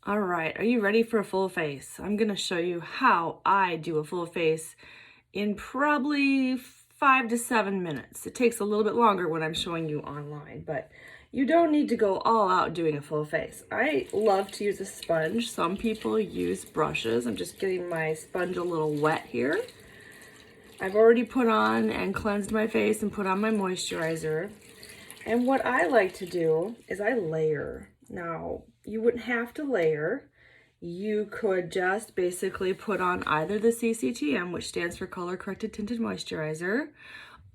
All right, are you ready for a full face? I'm gonna show you how I do a full face in probably 5 to 7 minutes. It takes a little bit longer when I'm showing you online, but you don't need to go all out doing a full face. I love to use a sponge. Some people use brushes. I'm just getting my sponge a little wet here. I've already put on and cleansed my face and put on my moisturizer. And what I like to do is I layer. Now, you wouldn't have to layer. You could just basically put on either the Cctm, which stands for Color Corrected Tinted Moisturizer,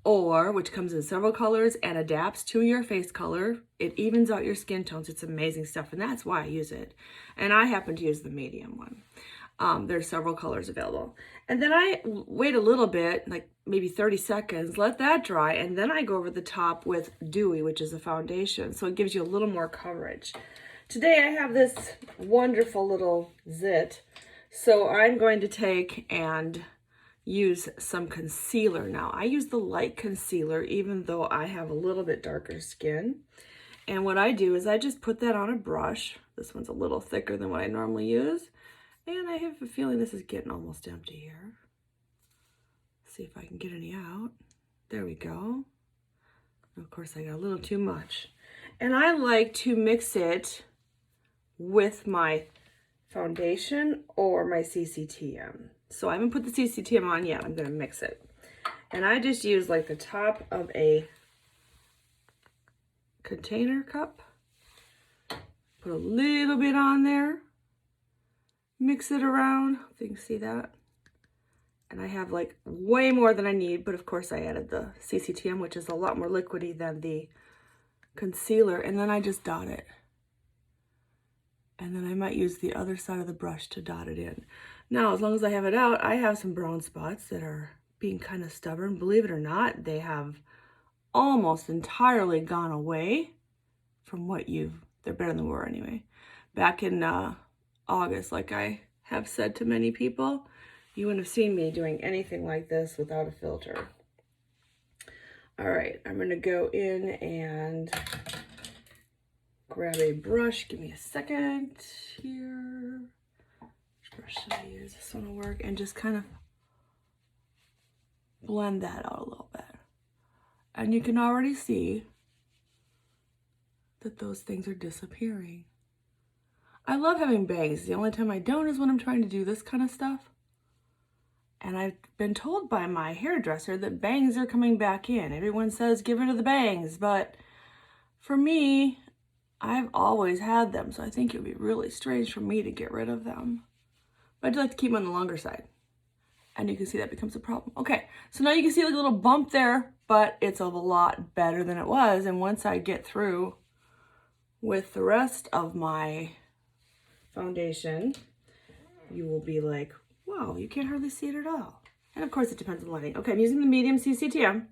or which comes in several colors and adapts to your face color. It evens out your skin tones. It's amazing stuff, and that's why I use it. And I happen to use the medium one. There's several colors available. And then I wait a little bit, like maybe 30 seconds, let that dry, and then I go over the top with Dewy, which is a foundation, so it gives you a little more coverage. Today I have this wonderful little zit, so I'm going to take and use some concealer. Now, I use the light concealer, even though I have a little bit darker skin. And what I do is I just put that on a brush. This one's a little thicker than what I normally use. And I have a feeling this is getting almost empty here. See if I can get any out. There we go. Of course, I got a little too much. And I like to mix it with my foundation or my Cctm. So I haven't put the Cctm on yet. I'm going to mix it. And I just use like the top of a container cup. Put a little bit on there. Mix it around, if you can see that. And I have like way more than I need, but of course I added the Cctm, which is a lot more liquidy than the concealer, and then I just dot it. And then I might use the other side of the brush to dot it in. Now, as long as I have it out, I have some brown spots that are being kind of stubborn. Believe it or not, they have almost entirely gone away from they're better than they were anyway. Back in August, like I have said to many people, you wouldn't have seen me doing anything like this without a filter. All right, I'm gonna go in and grab a brush. Give me a second here. Which brush should I use? This one will work. And just kind of blend that out a little bit. And you can already see that those things are disappearing. I love having bangs. The only time I don't is when I'm trying to do this kind of stuff. And I've been told by my hairdresser that bangs are coming back in. Everyone says get rid of the bangs, but for me, I've always had them, so I think it would be really strange for me to get rid of them. But I do like to keep them on the longer side. And you can see that becomes a problem. Okay, so now you can see like a little bump there, but it's a lot better than it was. And once I get through with the rest of my foundation, you will be like, wow, you can't hardly see it at all. And of course it depends on the lighting. Okay, I'm using the medium Cctm.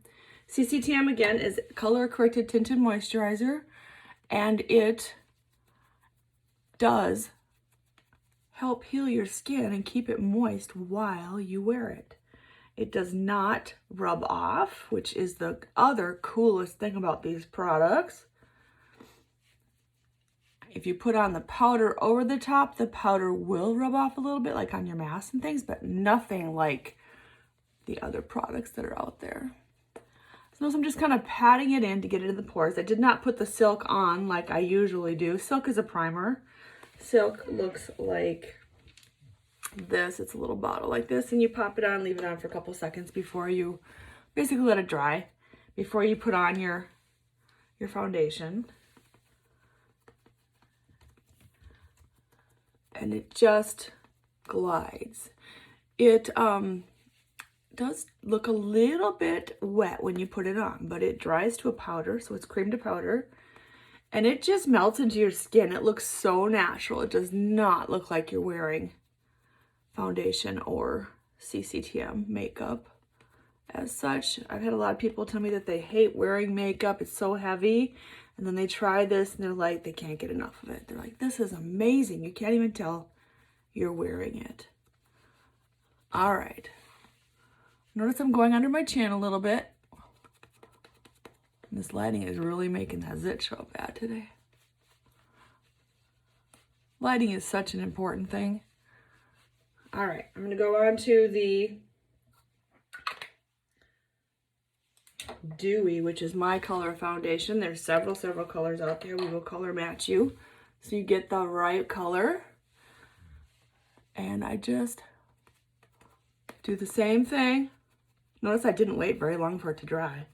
Cctm again is Color Corrected Tinted Moisturizer, and it does help heal your skin and keep it moist while you wear it. It does not rub off, which is the other coolest thing about these products. If you put on the powder over the top, the powder will rub off a little bit, like on your mask and things, but nothing like the other products that are out there. So I'm just kind of patting it in to get it in the pores. I did not put the Silk on like I usually do. Silk is a primer. Silk looks like this. It's a little bottle like this, and you pop it on, leave it on for a couple seconds before you basically let it dry, before you put on your foundation. And it just glides. It does look a little bit wet when you put it on, but it dries to a powder, so it's cream to powder, and it just melts into your skin. It looks so natural. It does not look like you're wearing foundation or Cctm makeup as such. I've had a lot of people tell me that they hate wearing makeup. It's so heavy. And then they try this and they're like, they can't get enough of it. They're like, this is amazing. You can't even tell you're wearing it. All right. Notice I'm going under my chin a little bit. This lighting is really making that zit show up bad today. Lighting is such an important thing. All right, I'm going to go on to the Dewy, which is my color foundation. There's several colors out there. We will color match you so you get the right color. And I just do the same thing. Notice I didn't wait very long for it to dry.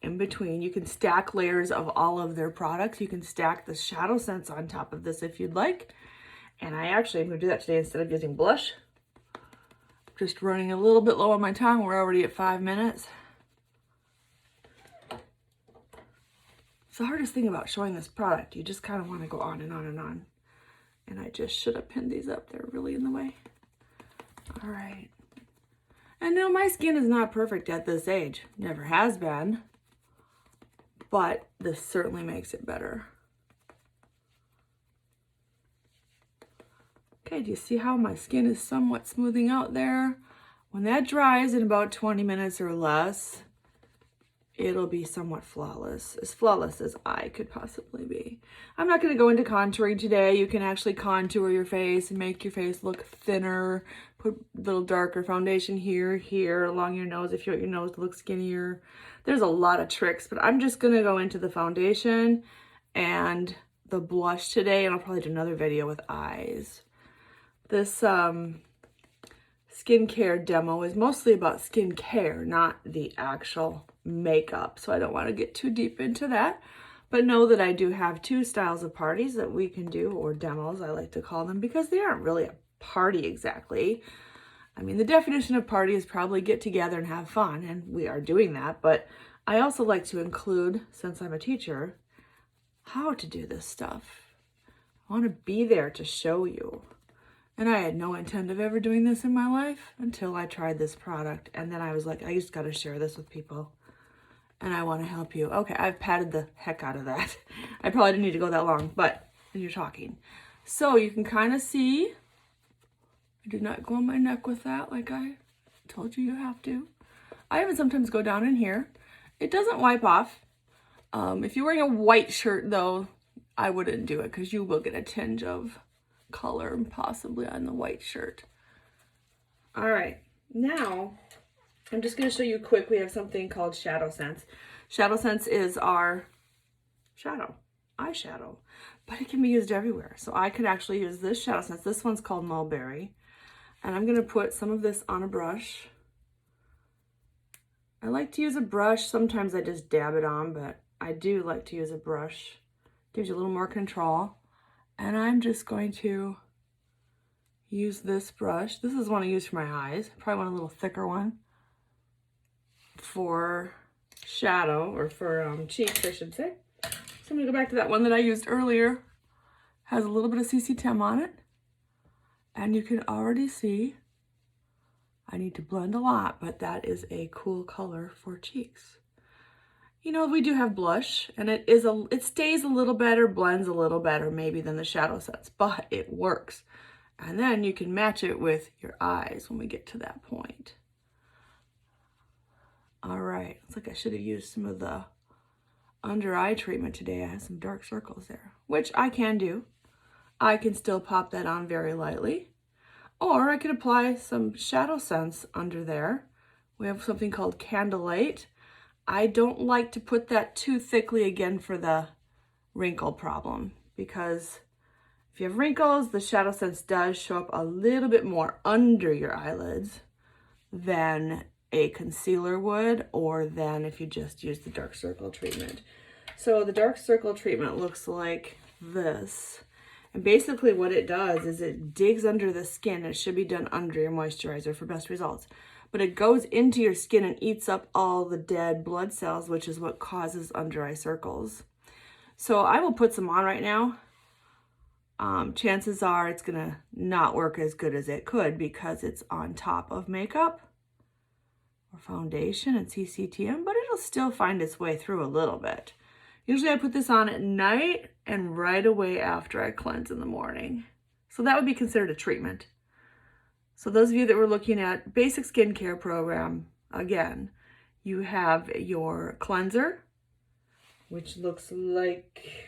In between, you can stack layers of all of their products. You can stack the Shadow Sense on top of this if you'd like. And I actually am going to do that today instead of using blush. Just running a little bit low on my tongue. We're already at 5 minutes. It's the hardest thing about showing this product. You just kind of want to go on and on and on. And I just should have pinned these up. They're really in the way. All right. And no, my skin is not perfect at this age. Never has been. But this certainly makes it better. Okay, do you see how my skin is somewhat smoothing out there? When that dries in about 20 minutes or less, it'll be somewhat flawless as I could possibly be. I'm not going to go into contouring today. You can actually contour your face and make your face look thinner. Put a little darker foundation here, along your nose if you want your nose to look skinnier. There's a lot of tricks, but I'm just going to go into the foundation and the blush today, and I'll probably do another video with eyes. This skincare demo is mostly about skincare, not the actual makeup, so I don't want to get too deep into that. But know that I do have 2 styles of parties that we can do, or demos I like to call them, because they aren't really a party exactly. I mean, the definition of party is probably get together and have fun, and we are doing that, but I also like to include, since I'm a teacher, how to do this stuff. I want to be there to show you. And I had no intent of ever doing this in my life until I tried this product. And then I was like, I just got to share this with people. And I want to help you. Okay, I've patted the heck out of that. I probably didn't need to go that long, but you're talking. So you can kind of see, I did not go on my neck with that like I told you have to. I even sometimes go down in here. It doesn't wipe off. If you're wearing a white shirt though, I wouldn't do it because you will get a tinge of color possibly on the white shirt. All right, now I'm just going to show you quick. We have something called Shadow Sense. Shadow Sense is our eyeshadow, but it can be used everywhere. So I could actually use this Shadow Sense. This one's called Mulberry, and I'm going to put some of this on a brush. I like to use a brush. Sometimes I just dab it on, but I do like to use a brush. Gives you a little more control. And I'm just going to use this brush. This is one I use for my eyes. Probably want a little thicker one for shadow, or for cheeks, I should say. So I'm going to go back to that one that I used earlier. Has a little bit of Cctm on it. And you can already see I need to blend a lot, but that is a cool color for cheeks. You know, we do have blush, and it stays a little better, blends a little better maybe than the Shadow Sense, but it works. And then you can match it with your eyes when we get to that point. All right, looks like I should have used some of the under eye treatment today. I have some dark circles there, which I can do. I can still pop that on very lightly, or I could apply some Shadow Sense under there. We have something called Candlelight. I don't like to put that too thickly again for the wrinkle problem, because if you have wrinkles, the Shadow Sense does show up a little bit more under your eyelids than a concealer would, or than if you just use the dark circle treatment. So the dark circle treatment looks like this. And basically what it does is it digs under the skin. It should be done under your moisturizer for best results. But it goes into your skin and eats up all the dead blood cells, which is what causes under eye circles. So I will put some on right now. Chances are it's gonna not work as good as it could because it's on top of makeup or foundation and Cctm, but it'll still find its way through a little bit. Usually I put this on at night and right away after I cleanse in the morning. So that would be considered a treatment. So those of you that were looking at basic skincare program, again, you have your cleanser, which looks like,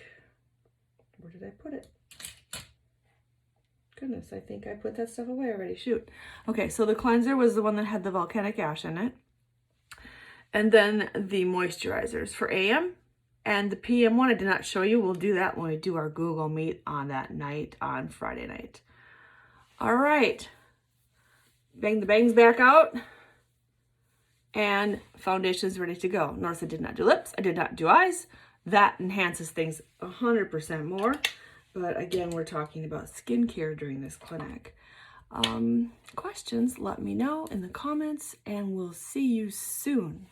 where did I put it? goodness, I think I put that stuff away already. Shoot. Okay, so the cleanser was the one that had the volcanic ash in it. And then the moisturizers for AM. And the PM one I did not show you. We'll do that when we do our Google Meet on that night on Friday night. All right. Bang the bangs back out. And foundation is ready to go. Notice I did not do lips. I did not do eyes. That enhances things 100% more. But again, we're talking about skincare during this clinic. Questions, let me know in the comments, and we'll see you soon.